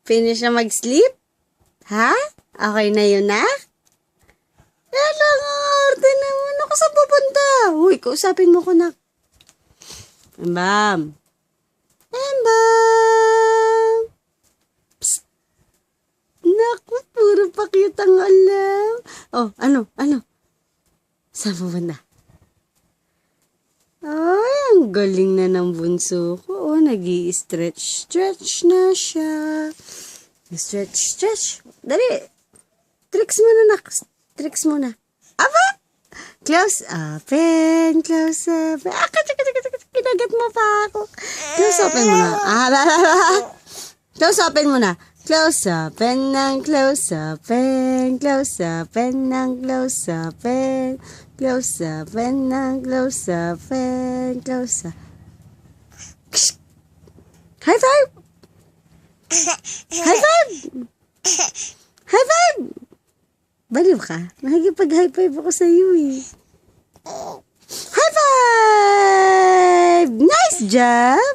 Finish na mag-sleep? Ha? Okay na yun na? Kaya nga, arte naman. Ako saan pupunta? Uy, kausapin mo ko na. Embam. Embam. Psst. Naku, puro pa cute ang alam. Oh, ano? Saan pupunta? Ay, ang galing na ng bunso ko. Oh, nag-i-stretch na siya. Stretch. Dali. Tricks mo na, nak. Tricks mo na. Aba! Close open. Kinagat mo pa ako. Close open mo na. Close open mo na. Close open ng close open. Close open ng close open. Close open ng close open. Close open. High five! High five! High five! Baliw ka? Nakikipag-high five ako sa iyo eh. High five! Nice job!